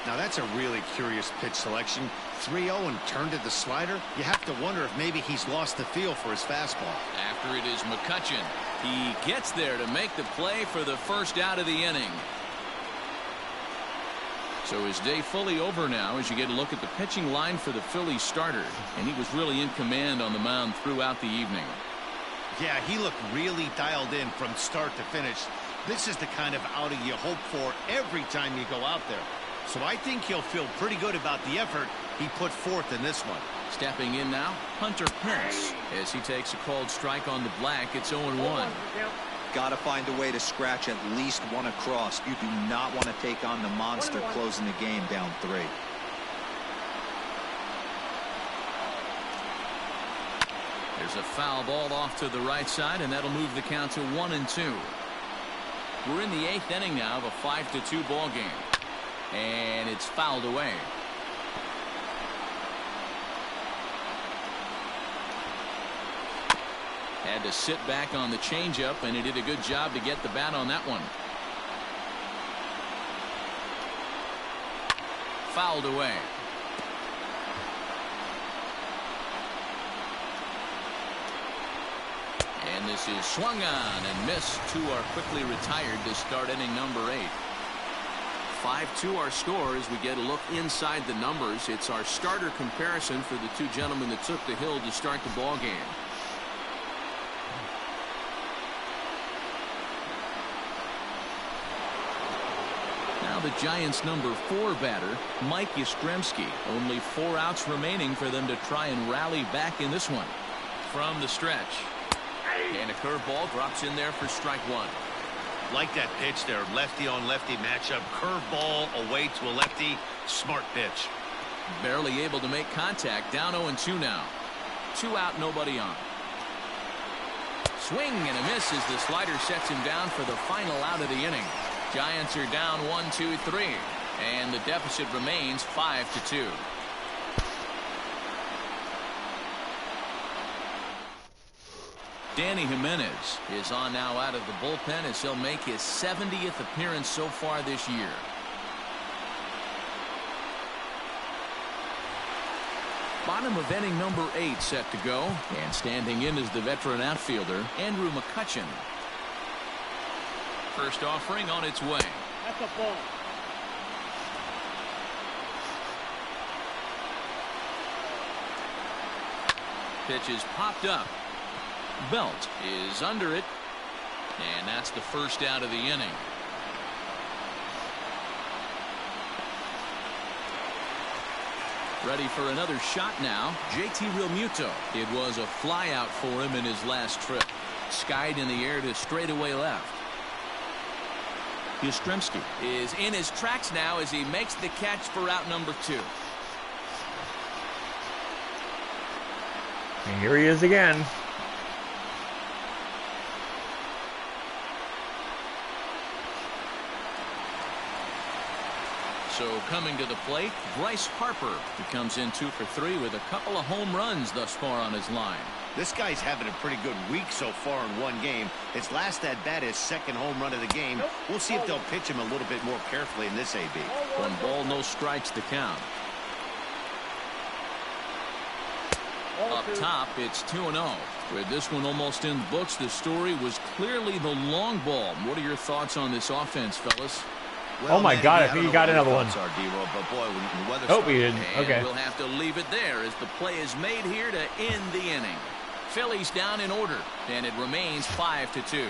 Now that's a really curious pitch selection. 3-0 and turned at the slider. You have to wonder if maybe he's lost the feel for his fastball. After it is McCutchen. He gets there to make the play for the first out of the inning. So his day fully over now as you get a look at the pitching line for the Phillies starter. And he was really in command on the mound throughout the evening. Yeah, he looked really dialed in from start to finish. This is the kind of outing you hope for every time you go out there. So I think he'll feel pretty good about the effort he put forth in this one. Stepping in now, Hunter Pence. As he takes a called strike on the black, it's 0-1. Got to find a way to scratch at least one across. You do not want to take on the monster closing the game down 3. There's a foul ball off to the right side, and that'll move the count to 1-2. We're in the 8th inning now of a 5-2 ball game. And it's fouled away. Had to sit back on the changeup, and he did a good job to get the bat on that one. Fouled away. And this is swung on and missed. 2 are quickly retired to start inning number 8. 5-2 our score as we get a look inside the numbers. It's our starter comparison for the 2 gentlemen that took the hill to start the ball game. Now the Giants' number 4 batter, Mike Yastrzemski. Only 4 outs remaining for them to try and rally back in this one. From the stretch. And a curveball drops in there for strike 1. Like that pitch there, lefty on lefty matchup. Curveball away to a lefty. Smart pitch. Barely able to make contact. Down 0-2 now. 2 out, nobody on. Swing and a miss as the slider sets him down for the final out of the inning. Giants are down 1-2-3. And the deficit remains 5-2. Danny Jimenez is on now out of the bullpen as he'll make his 70th appearance so far this year. Bottom of inning number 8 set to go. And standing in is the veteran outfielder, Andrew McCutchen. First offering on its way. That's a ball. Pitch is popped up. Belt is under it. And that's the first out of the inning. Ready for another shot now. JT Realmuto. It was a flyout for him in his last trip. Skied in the air to straightaway left. Yastrzemski is in his tracks now as he makes the catch for out number 2. And here he is again. So coming to the plate, Bryce Harper, who comes in 2 for 3 with a couple of home runs thus far on his line. This guy's having a pretty good week so far in one game. His last at bat is second home run of the game. We'll see if they'll pitch him a little bit more carefully in this AB. 1 ball, no strikes to count. Up top, it's 2-0. With this one almost in the books, the story was clearly the long ball. What are your thoughts on this offense, fellas? Well, oh my God, I think he got another one. But boy, when the weather oh, he didn't. Okay. And we'll have to leave it there as the play is made here to end the inning. Phillies down in order, and it remains 5-2.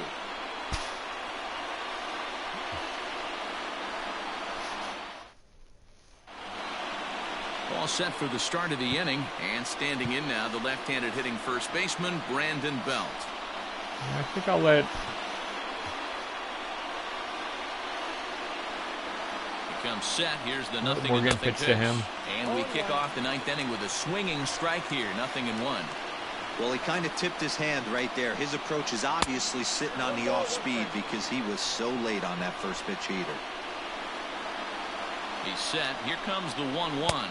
All set for the start of the inning, and standing in now, the left-handed hitting first baseman, Brandon Belt. I think I'll let... Comes set. Here's the nothing Morgan pitch to him. And we kick off the 9th inning with a swinging strike here. 0-1. Well, he kind of tipped his hand right there. His approach is obviously sitting on the off speed because he was so late on that first pitch heater. He's set. Here comes the 1-1.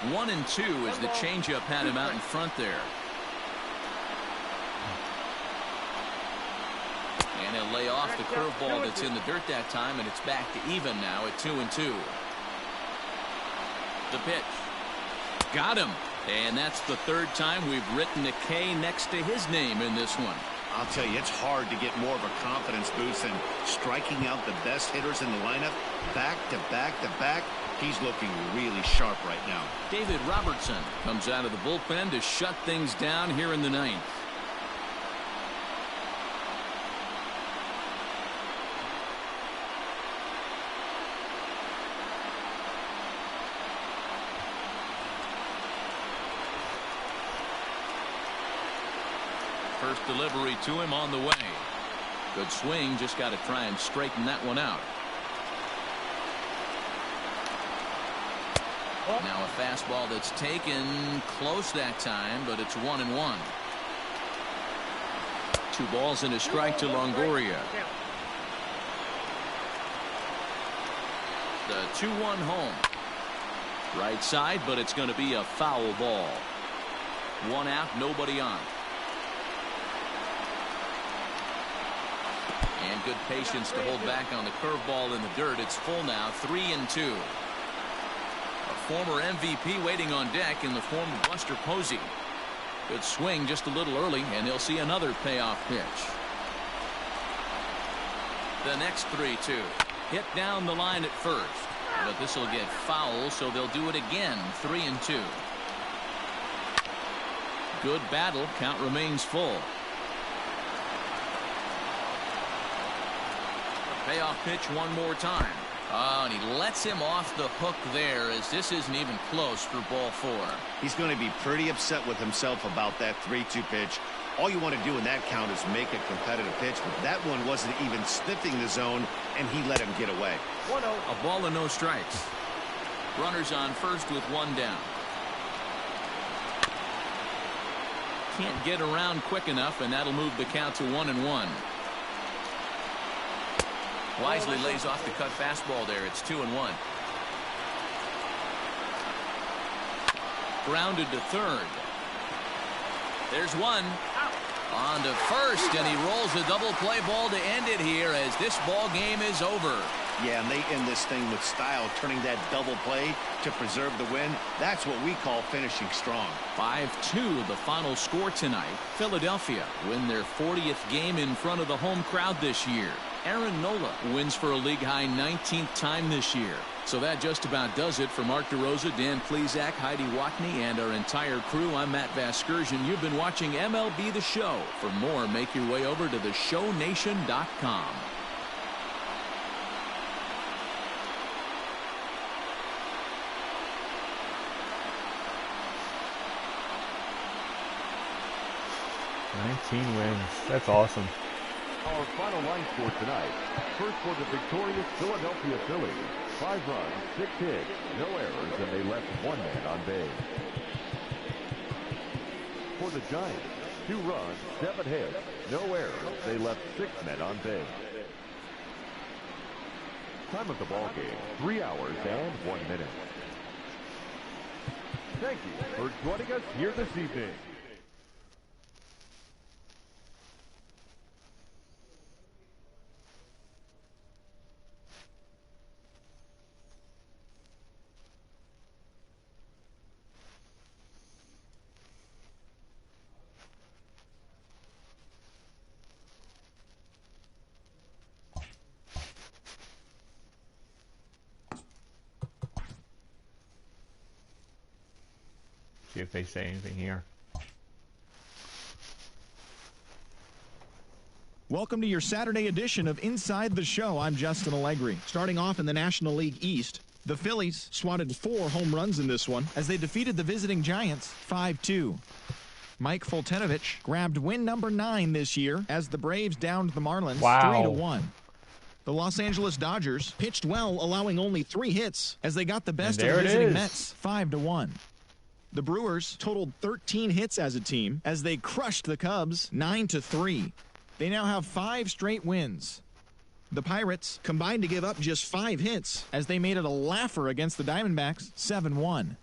1-2 as the changeup had him out in front there. And he'll lay off the curveball that's in the dirt that time, and it's back to even now at 2-2. The pitch. Got him. And that's the 3rd time we've written a K next to his name in this one. I'll tell you, it's hard to get more of a confidence boost than striking out the best hitters in the lineup. Back to back to back. He's looking really sharp right now. David Robertson comes out of the bullpen to shut things down here in the 9th. First delivery to him on the way. Good swing, just got to try and straighten that one out. Now a fastball that's taken close that time, but it's 1-1. 2 balls and a strike to Longoria. The 2-1 home. Right side, but it's going to be a foul ball. 1 out, nobody on. And good patience to hold back on the curveball in the dirt. It's full now, 3-2. A former MVP waiting on deck in the form of Buster Posey. Good swing just a little early, and they'll see another payoff pitch. The next 3-2. Hit down the line at first. But this will get foul, so they'll do it again, 3-2. Good battle. Count remains full. Payoff pitch one more time. Oh, and he lets him off the hook there as this isn't even close for ball 4. He's going to be pretty upset with himself about that 3-2 pitch. All you want to do in that count is make a competitive pitch, but that one wasn't even sniffing the zone, and he let him get away. 1-0. A ball and no strikes. Runners on first with 1 down. Can't get around quick enough, and that'll move the count to 1-1. Wisely lays off the cut fastball there. It's 2-1. Grounded to third. There's one. On to first, and he rolls a double play ball to end it here as this ball game is over. Yeah, and they end this thing with style, turning that double play to preserve the win. That's what we call finishing strong. 5-2 the final score tonight. Philadelphia win their 40th game in front of the home crowd this year. Aaron Nola wins for a league-high 19th time this year. So that just about does it for Mark DeRosa, Dan Plesac, Heidi Watney, and our entire crew. I'm Matt Vasgersian. You've been watching MLB The Show. For more, make your way over to theshownation.com. Wins. That's awesome. Our final line score tonight. First for the victorious Philadelphia Phillies. 5 runs, 6 hits, no errors, and they left 1 man on base. For the Giants, 2 runs, 7 hits, no errors, they left 6 men on base. Time of the ball game, 3 hours and 1 minute. Thank you for joining us here this evening. See if they say anything here. Welcome to your Saturday edition of Inside the Show. I'm Justin Allegri. Starting off in the National League East, the Phillies swatted 4 home runs in this one as they defeated the visiting Giants 5-2. Mike Foltynewicz grabbed win number 9 this year as the Braves downed the Marlins 3-1. The Los Angeles Dodgers pitched well, allowing only 3 hits as they got the best of the visiting Mets 5-1. The Brewers totaled 13 hits as a team as they crushed the Cubs 9-3. They now have 5 straight wins. The Pirates combined to give up just 5 hits as they made it a laugher against the Diamondbacks 7-1.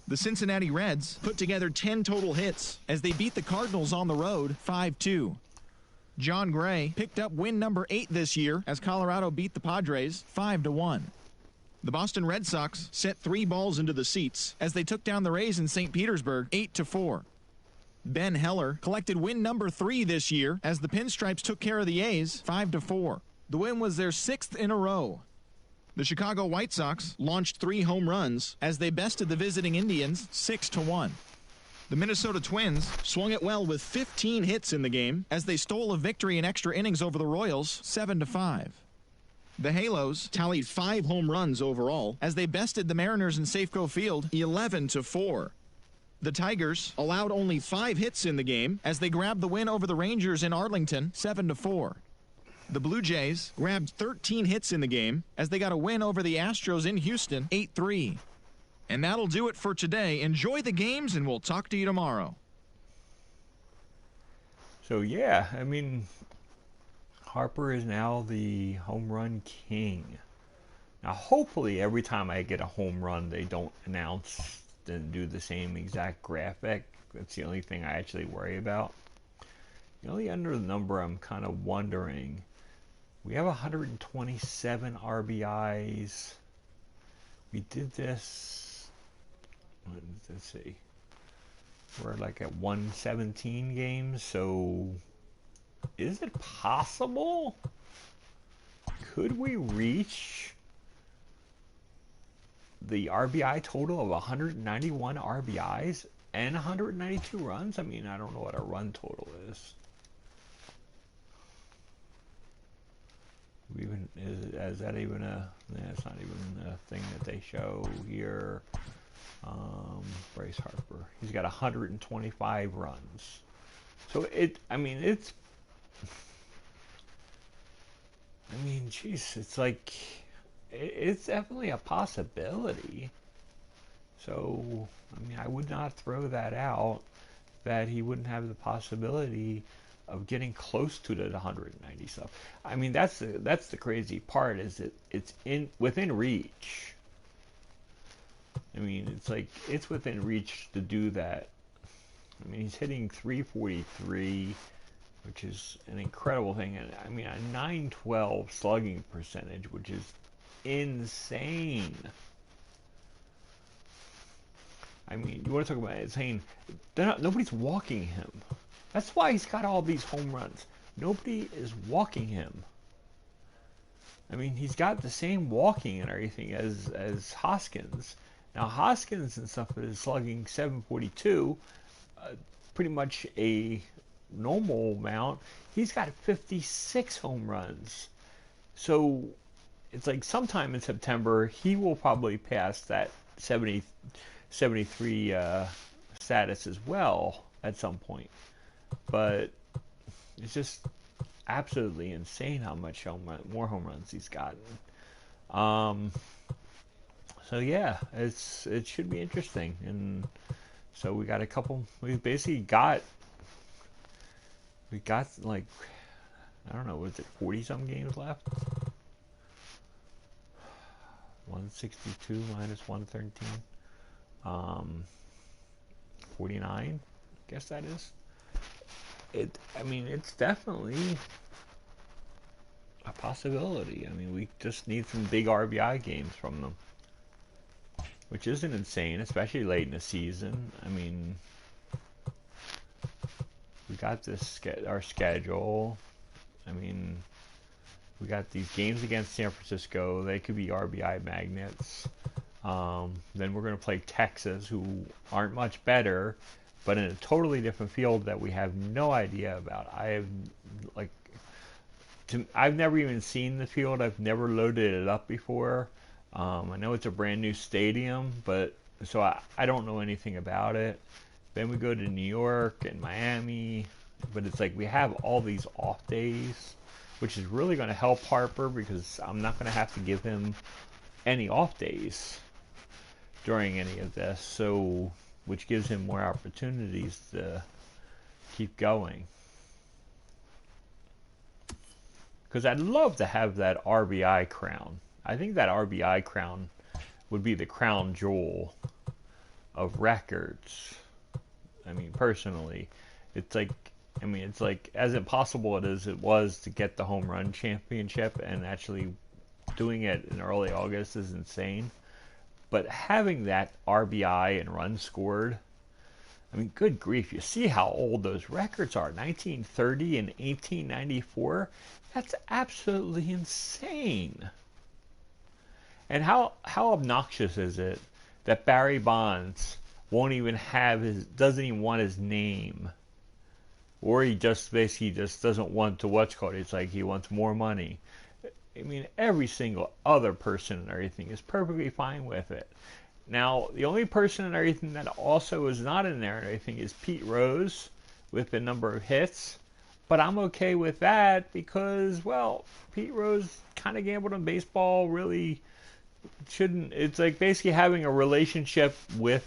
The Cincinnati Reds put together 10 total hits as they beat the Cardinals on the road 5-2. John Gray picked up win number 8 this year as Colorado beat the Padres 5-1. The Boston Red Sox set 3 balls into the seats as they took down the Rays in St. Petersburg 8-4. Ben Heller collected win number 3 this year as the Pinstripes took care of the A's 5-4. The win was their 6th in a row. The Chicago White Sox launched 3 home runs as they bested the visiting Indians 6-1. The Minnesota Twins swung it well with 15 hits in the game as they stole a victory in extra innings over the Royals 7-5. The Halos tallied 5 home runs overall as they bested the Mariners in Safeco Field 11-4. The Tigers allowed only 5 hits in the game as they grabbed the win over the Rangers in Arlington 7-4. The Blue Jays grabbed 13 hits in the game as they got a win over the Astros in Houston 8-3. And that'll do it for today. Enjoy the games and we'll talk to you tomorrow. So yeah, I mean, Harper is now the home run king. Now, hopefully, every time I get a home run, they don't announce and do the same exact graphic. That's the only thing I actually worry about. The only under the number I'm kind of wondering, we have 127 RBIs. We did this, let's see, we're like at 117 games, so is it possible? Could we reach the RBI total of 191 RBIs and 192 runs? I mean, I don't know what a run total is. Is that even a? It's not even a thing that they show here. Bryce Harper, he's got 125 runs. So geez, it's like, it's definitely a possibility. So, I mean, I would not throw that out, that he wouldn't have the possibility of getting close to the 190 stuff. I mean, that's the crazy part, is that it's within reach. I mean, it's like, it's within reach to do that. I mean, he's hitting 343, which is an incredible thing. And I mean, a 912 slugging percentage, which is insane. I mean, you want to talk about insane? Nobody's walking him. That's why he's got all these home runs. Nobody is walking him. I mean, he's got the same walking and everything as Hoskins. Now, Hoskins and stuff is slugging 742, pretty much a normal amount. He's got 56 home runs. So it's like sometime in September, he will probably pass that 73 status as well at some point. But it's just absolutely insane how much more home runs he's gotten. So yeah, it should be interesting. And so we got like, I don't know, was it 40 some games left? 162 minus 113. 49, I guess that is. I mean, it's definitely a possibility. I mean, we just need some big RBI games from them, which isn't insane, especially late in the season. I mean, we got our schedule. I mean, we got these games against San Francisco. They could be RBI magnets. Then we're going to play Texas, who aren't much better, but in a totally different field that we have no idea about. I've never even seen the field. I've never loaded it up before. I know it's a brand new stadium, but so I don't know anything about it. Then we go to New York and Miami, but it's like we have all these off days, which is really going to help Harper because I'm not going to have to give him any off days during any of this, so which gives him more opportunities to keep going. Because I'd love to have that RBI crown. I think that RBI crown would be the crown jewel of records. I mean, personally, it's like as impossible as it was to get the home run championship, and actually doing it in early August is insane. But having that RBI and runs scored, I mean, good grief, you see how old those records are. 1930 and 1894, that's absolutely insane. And how obnoxious is it that Barry Bonds doesn't even want his name, or he just basically just doesn't want to it's like he wants more money. I mean, every single other person and everything is perfectly fine with it. Now, the only person and everything that also is not in there and everything is Pete Rose with the number of hits. But I'm okay with that because, well, Pete Rose kind of gambled on baseball, really shouldn't. It's like basically having a relationship with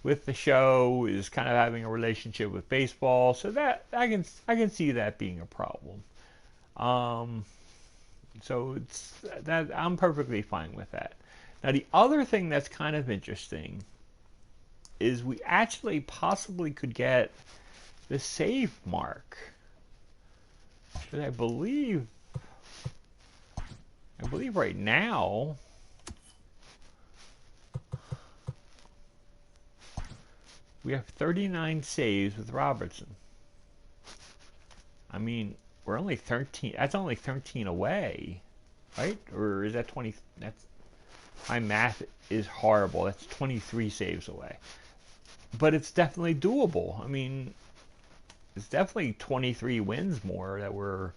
the show is kind of having a relationship with baseball. So that I can see that being a problem. So it's that I'm perfectly fine with that. Now, the other thing that's kind of interesting is we actually possibly could get the save mark. But I believe right now we have 39 saves with Robertson. I mean, we're only 13. That's only 13 away, right? Or is that 20? My math is horrible. That's 23 saves away. But it's definitely doable. I mean, it's definitely 23 wins more that we're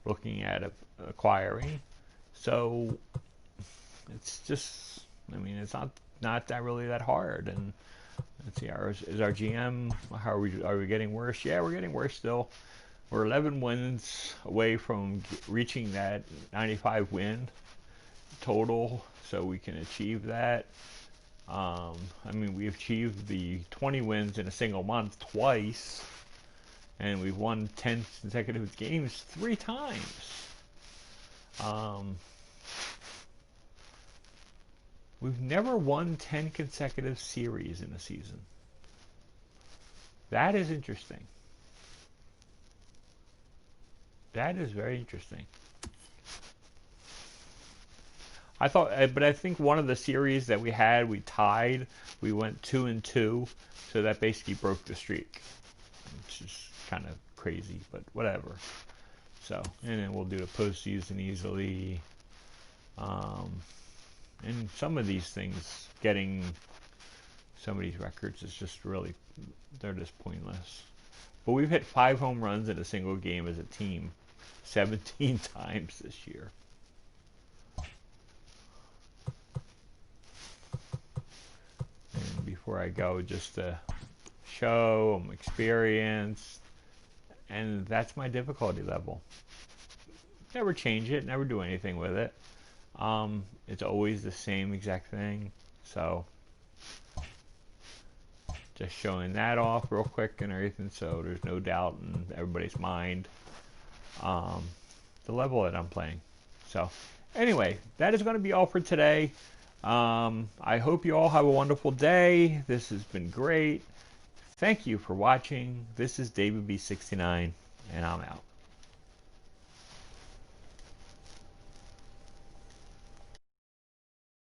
looking at acquiring. So it's just, I mean, it's not that really that hard. And let's see, is our GM? How are we getting worse? Yeah, we're getting worse still. We're 11 wins away from reaching that 95 win total, so we can achieve that. I mean, we've achieved the 20 wins in a single month twice, and we've won 10 consecutive games 3 times. We've never won 10 consecutive series in a season. That is interesting. That is very interesting. I thought, but I think one of the series that we had, we tied. We went 2-2, so that basically broke the streak, which is kind of crazy, but whatever. So, and then we'll do the postseason easily. And some of these things, getting some of these records is just really, they're just pointless. But we've hit 5 home runs in a single game as a team 17 times this year. And before I go, just to show I'm experienced, and that's my difficulty level. Never change it, never do anything with it. It's always the same exact thing. So just showing that off real quick and everything, so there's no doubt in everybody's mind the level that I'm playing. So anyway, that is going to be all for today. I hope you all have a wonderful day. This has been great. Thank you for watching. This is David B69, and I'm out.